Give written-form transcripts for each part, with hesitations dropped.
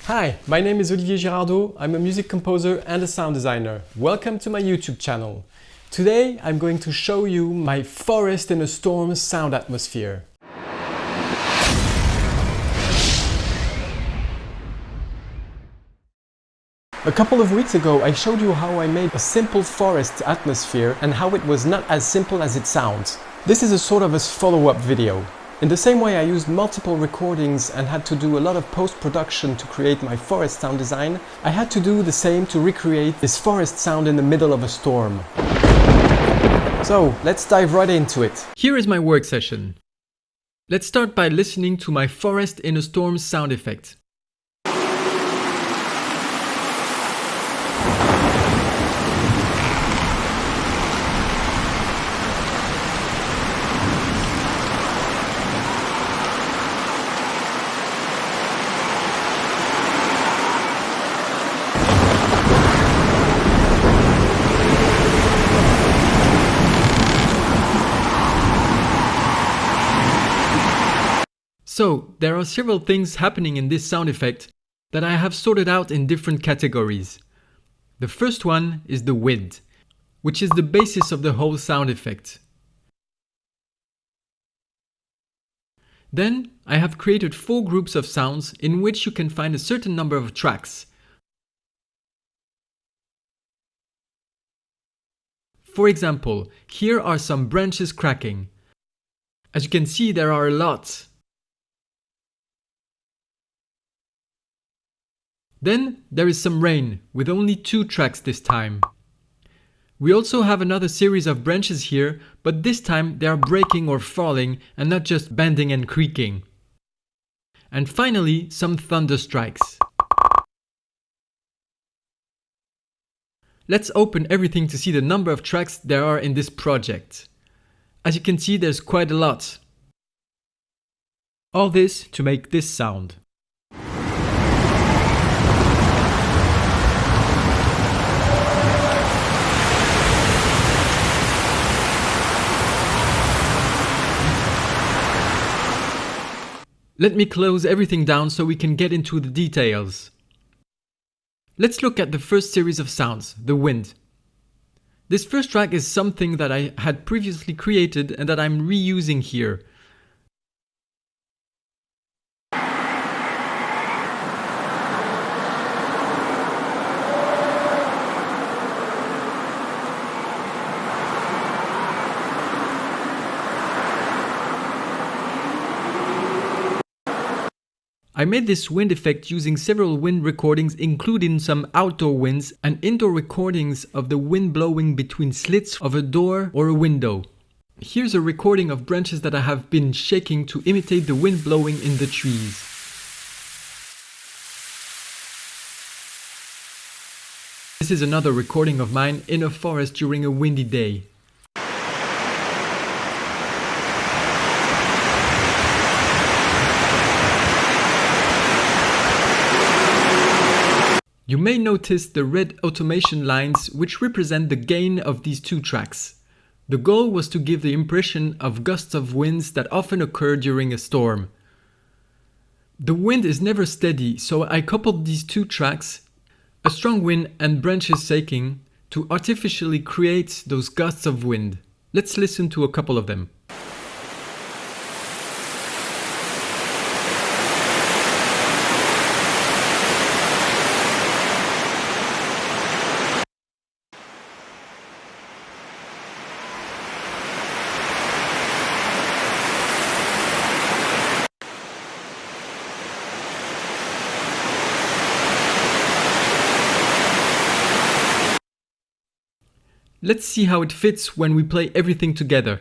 Hi, my name is Olivier Girardot. I'm a music composer and a sound designer. Welcome to my YouTube channel. Today I'm going to show you my forest in a storm sound atmosphere. A couple of weeks ago I showed you how I made a simple forest atmosphere and how it was not as simple as it sounds. This is a sort of a follow-up video. In the same way I used multiple recordings and had to do a lot of post-production to create my forest sound design, I had to do the same to recreate this forest sound in the middle of a storm. So let's dive right into it. Here is my work session. Let's start by listening to my forest in a storm sound effect. So, there are several things happening in this sound effect that I have sorted out in different categories. The first one is the wind, which is the basis of the whole sound effect. Then, I have created 4 groups of sounds in which you can find a certain number of tracks. For example, here are some branches cracking. As you can see, there are a lot. Then there is some rain, with only 2 tracks this time. We also have another series of branches here, but this time they are breaking or falling and not just bending and creaking. And finally, some thunder strikes. Let's open everything to see the number of tracks there are in this project. As you can see, there's quite a lot. All this to make this sound. Let me close everything down so we can get into the details. Let's look at the first series of sounds, the wind. This first track is something that I had previously created and that I'm reusing here. I made this wind effect using several wind recordings, including some outdoor winds and indoor recordings of the wind blowing between slits of a door or a window. Here's a recording of branches that I have been shaking to imitate the wind blowing in the trees. This is another recording of mine in a forest during a windy day. You may notice the red automation lines which represent the gain of these 2 tracks. The goal was to give the impression of gusts of winds that often occur during a storm. The wind is never steady, so I coupled these 2 tracks, a strong wind and branches shaking, to artificially create those gusts of wind. Let's listen to a couple of them. Let's see how it fits when we play everything together.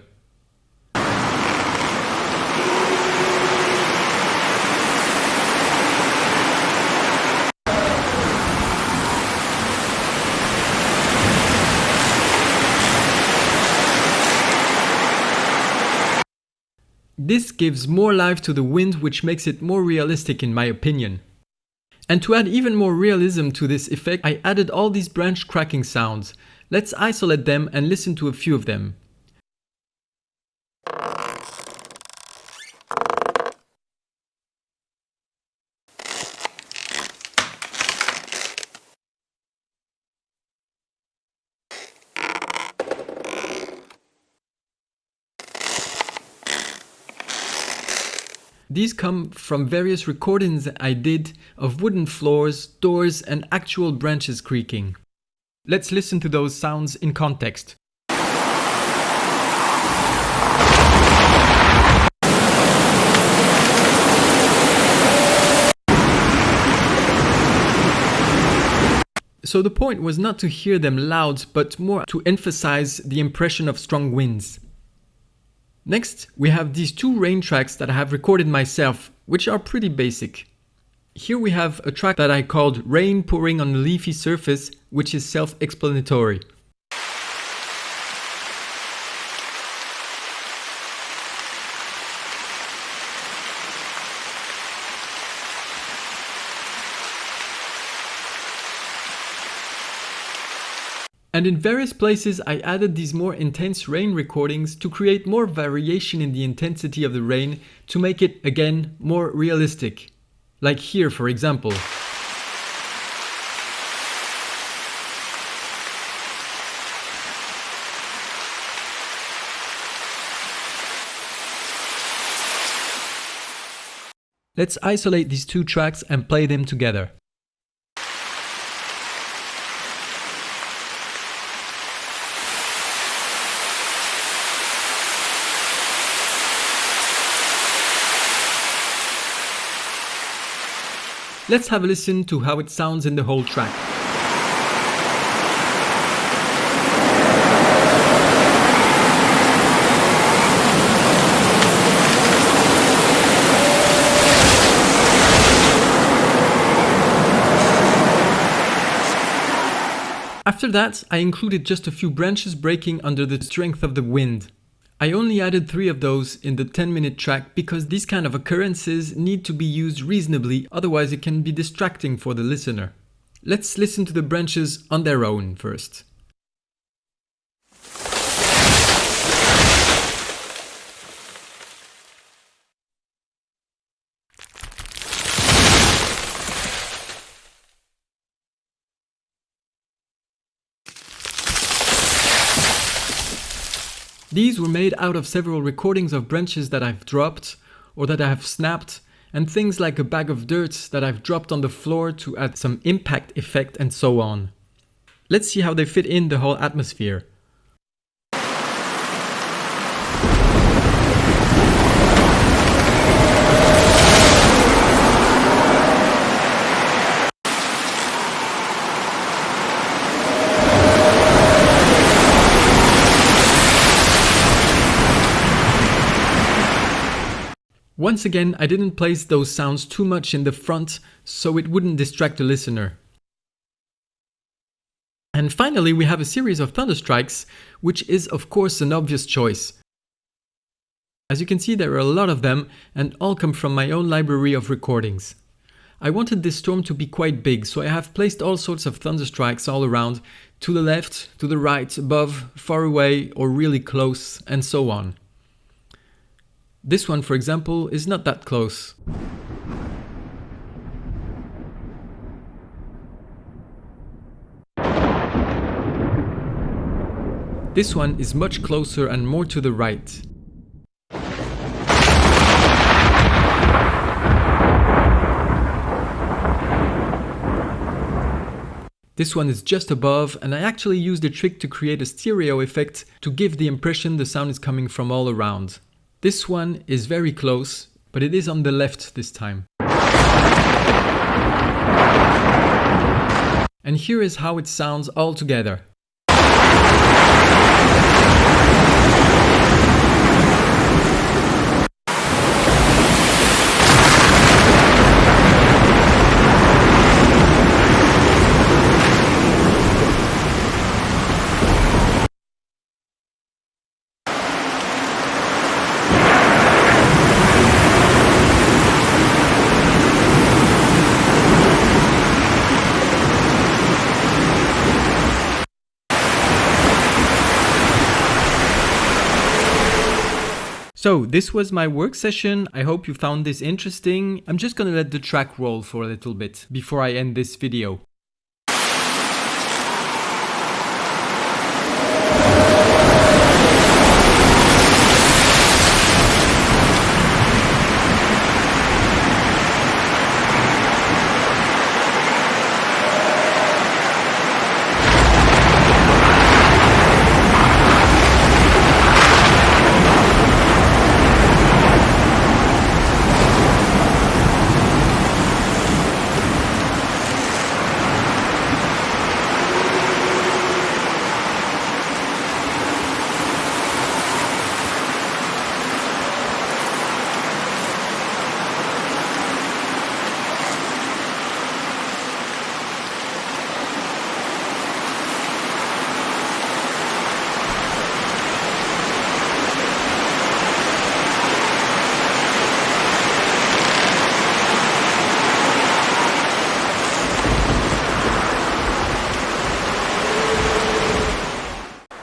This gives more life to the wind, which makes it more realistic in my opinion. And to add even more realism to this effect, I added all these branch cracking sounds. Let's isolate them and listen to a few of them. These come from various recordings I did of wooden floors, doors, and actual branches creaking. Let's listen to those sounds in context. So the point was not to hear them loud, but more to emphasize the impression of strong winds. Next, we have these two rain tracks that I have recorded myself, which are pretty basic. Here we have a track that I called Rain Pouring on a Leafy Surface, which is self-explanatory. And in various places I added these more intense rain recordings to create more variation in the intensity of the rain to make it, again, more realistic. Like here, for example. Let's isolate these two tracks and play them together. Let's have a listen to how it sounds in the whole track. After that, I included just a few branches breaking under the strength of the wind. I only added 3 of those in the 10-minute track because these kind of occurrences need to be used reasonably, otherwise it can be distracting for the listener. Let's listen to the branches on their own first. These were made out of several recordings of branches that I've dropped or that I have snapped, and things like a bag of dirt that I've dropped on the floor to add some impact effect and so on. Let's see how they fit in the whole atmosphere. Once again, I didn't place those sounds too much in the front so it wouldn't distract the listener. And finally, we have a series of thunderstrikes, which is of course an obvious choice. As you can see, there are a lot of them and all come from my own library of recordings. I wanted this storm to be quite big, so I have placed all sorts of thunderstrikes all around, to the left, to the right, above, far away or really close, and so on. This one, for example, is not that close. This one is much closer and more to the right. This one is just above, and I actually used a trick to create a stereo effect to give the impression the sound is coming from all around. This one is very close, but it is on the left this time. And here is how it sounds all together. So this was my work session. I hope you found this interesting. I'm just gonna let the track roll for a little bit before I end this video.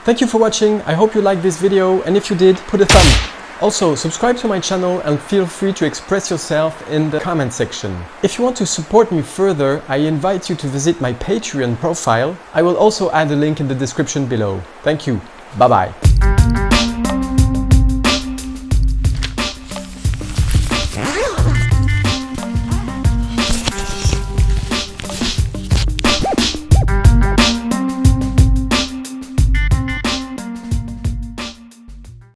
Thank you for watching, I hope you liked this video, and if you did, put a thumb. Also, subscribe to my channel and feel free to express yourself in the comment section. If you want to support me further, I invite you to visit my Patreon profile. I will also add a link in the description below. Thank you. Bye bye.